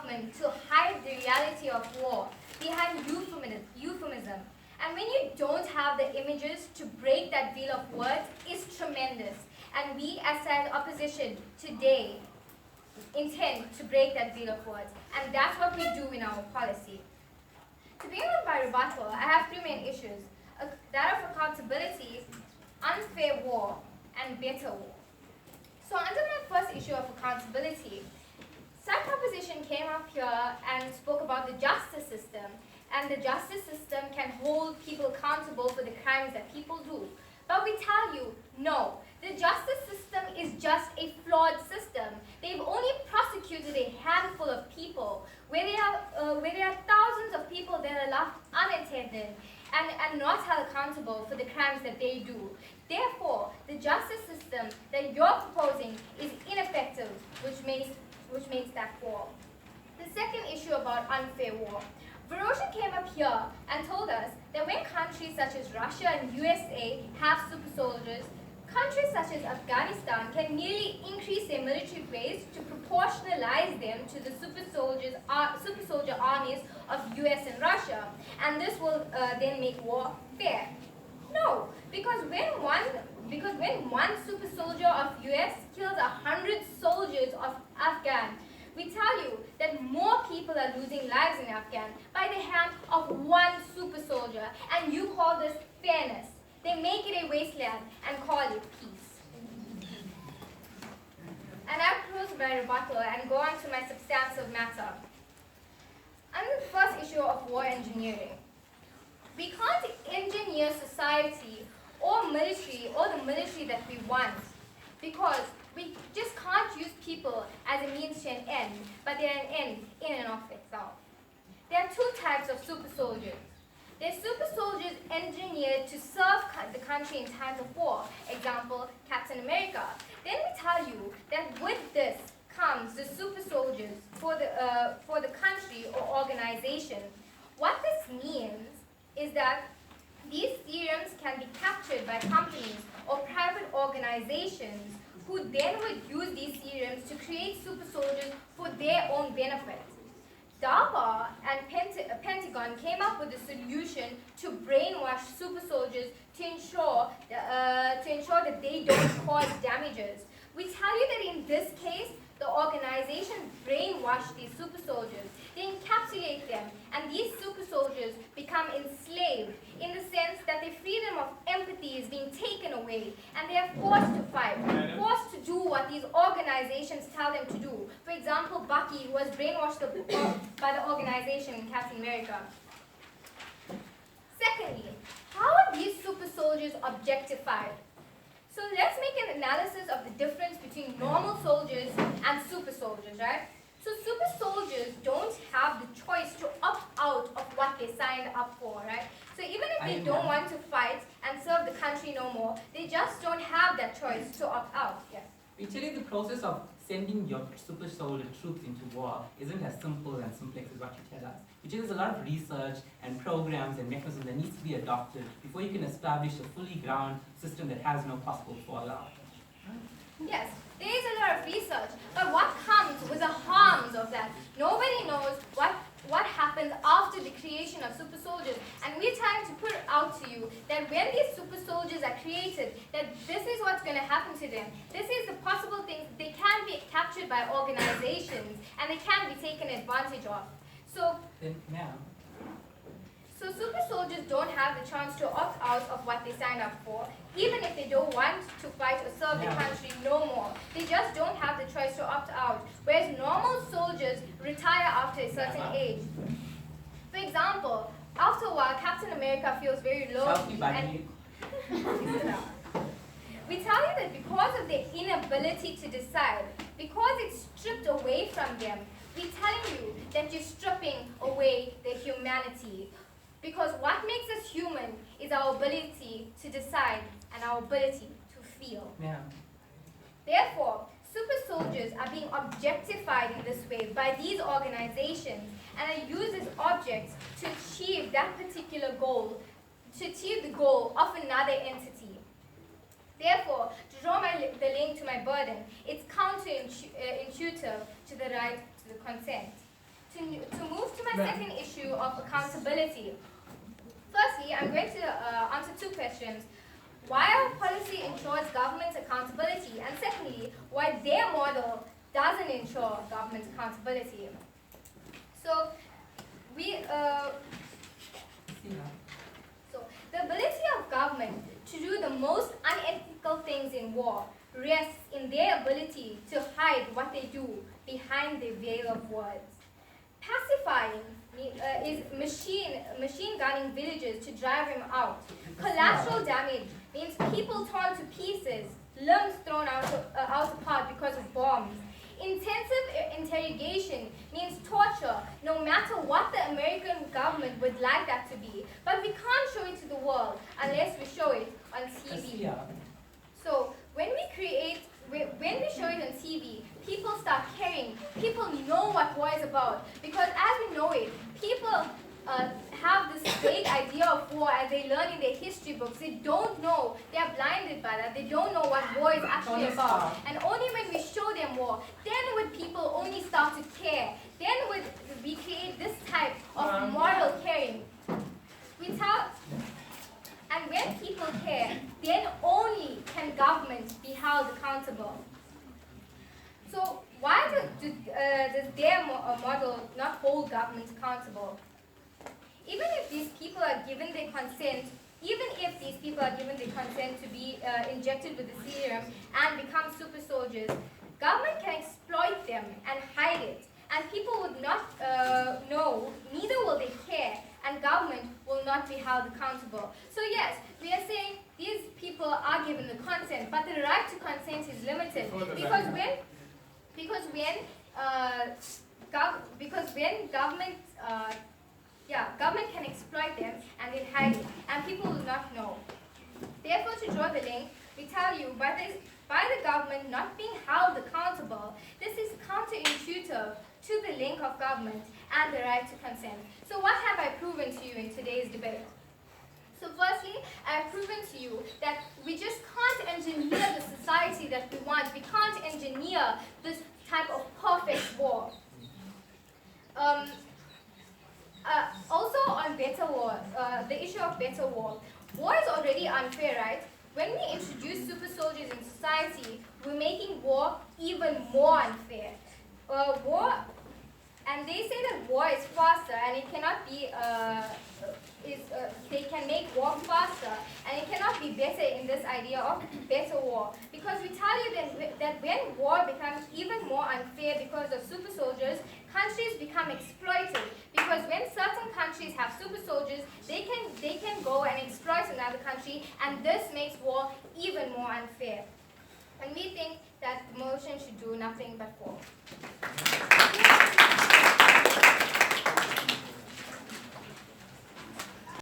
government to hide the reality of war behind euphemism. And when you don't have the images to break that veil of words, it's tremendous. And we as an opposition today intend to break that veil of words. And that's what we do in our policy. To begin with my rebuttal, I have three main issues. That of accountability, unfair war, and better war. So under my first issue of accountability, some proposition came up here and spoke about the justice system, and the justice system can hold people accountable for the crimes that people do. But we tell you, no, the justice system is just a flawed system. They've only prosecuted a handful of people, where there are thousands of people that are left unattended and not held accountable for the crimes that they do. Therefore, the justice system that you're proposing is ineffective, which makes that fall. The second issue about unfair war. Verosha came up here and told us that when countries such as Russia and USA have super soldiers, countries such as Afghanistan can merely increase their military base to proportionalize them to the super soldier armies of US and Russia, and this will then make war fair. No, because when one super soldier of US kills 100 soldiers of Afghan, we tell you that more people are losing lives in Afghan by the hand of one super soldier, and you call this fairness. They make it a wasteland and call it peace. And I'll close my rebuttal and go on to my substantive matter. Under the first issue of war engineering, we can't engineer society or the military that we want, because we just can't use people as a means to an end, but they're an end in and of itself. There are two types of super soldiers. There's super soldiers engineered to serve the country in times of war, example, Captain America. Then we tell you that with this comes the super soldiers for the country or organization. What this means is that these serums can be captured by companies or private organizations who then would use these serums to create super soldiers for their own benefit. DARPA and Pentagon came up with a solution to brainwash super soldiers to ensure that they don't cause damages. We tell you that in this case, the organization brainwashed these super soldiers. They encapsulate them, and these super soldiers become enslaved in the sense that their freedom of empathy is being taken away, and they are forced to fight, forced to do what these organizations tell them to do. For example, Bucky was brainwashed by the organization in Captain America. Secondly, how are these super soldiers objectified? So let's make an analysis of the difference between normal soldiers and super soldiers, right? So super soldiers don't have the choice to opt out of what they signed up for, right? So even if they don't want to fight and serve the country no more, they just don't have that choice to opt out. Yes. Actually, the process of sending your super soldier troops into war isn't as simple and simplex as what you tell us. Actually, there's a lot of research and programs and mechanisms that needs to be adopted before you can establish a fully ground system that has no possible fallout. Yes, there is a lot of research, but what comes with the harms of that? Nobody knows what happens after the creation of super soldiers, and we're trying to put it out to you that when these super soldiers are created, that this is what's going to happen to them. This is the possible things. They can be captured by organizations, and they can be taken advantage of. So super soldiers don't have the chance to opt out of what they signed up for, even if they don't want to fight or serve the country no more. They just don't have the choice to opt out, whereas normal soldiers retire after a certain age. For example, after a while, Captain America feels very lonely. And we tell you that because of their inability to decide, because it's stripped away from them, we tell you that you're stripping away their humanity. Because what makes us human is our ability to decide and our ability to feel. Yeah. Therefore, super soldiers are being objectified in this way by these organizations and are used as objects to achieve that particular goal, to achieve the goal of another entity. Therefore, to draw the link to my burden, it's counterintuitive to the right to the consent. To move to my second issue of accountability. Firstly, I'm going to answer two questions. Why our policy ensures government accountability? And secondly, why their model doesn't ensure government accountability. So, so the ability of government to do the most unethical things in war rests in their ability to hide what they do behind the veil of words. Pacifying is machine gunning villages to drive him out. Collateral damage means people torn to pieces, limbs thrown out apart because of bombs. Intensive interrogation means torture, no matter what the American government would like that to be. But we can't show it to the world unless we show it on TV. So when we show it on TV, people start caring. People know what war is about. Because as we know it, people have this vague idea of war as they learn in their history books. They don't know. They are blinded by that. They don't know what war is actually about. And only when we show them war, then would people only start to care. Then would we create this type of moral caring. And when people care, then only can government be held accountable. So why does their model not hold government accountable? Even if these people are given their consent, to be injected with the serum and become super soldiers, government can exploit them and hide it. And people would not know, neither will they care, and government will not be held accountable. So yes, we are saying these people are given the consent, but the right to consent is limited. Government can exploit them and then hide it, and people will not know. Therefore, to draw the link, we tell you by the government not being held accountable, this is counterintuitive to the link of government and the right to consent. So what have I proven to you in today's debate? So firstly, I have proven to you that we just can't engineer the society that we want. We can't engineer this type of perfect war. Also on better war, the issue of better war. War is already unfair, right? When we introduce super soldiers in society, we're making war even more unfair. And they say that war is faster, and it cannot be. They can make war faster, and it cannot be better in this idea of better war. Because we tell you that when war becomes even more unfair because of super soldiers, countries become exploited. Because when certain countries have super soldiers, they can go and exploit another country, and this makes war even more unfair. And we think that the motion should do nothing but fall.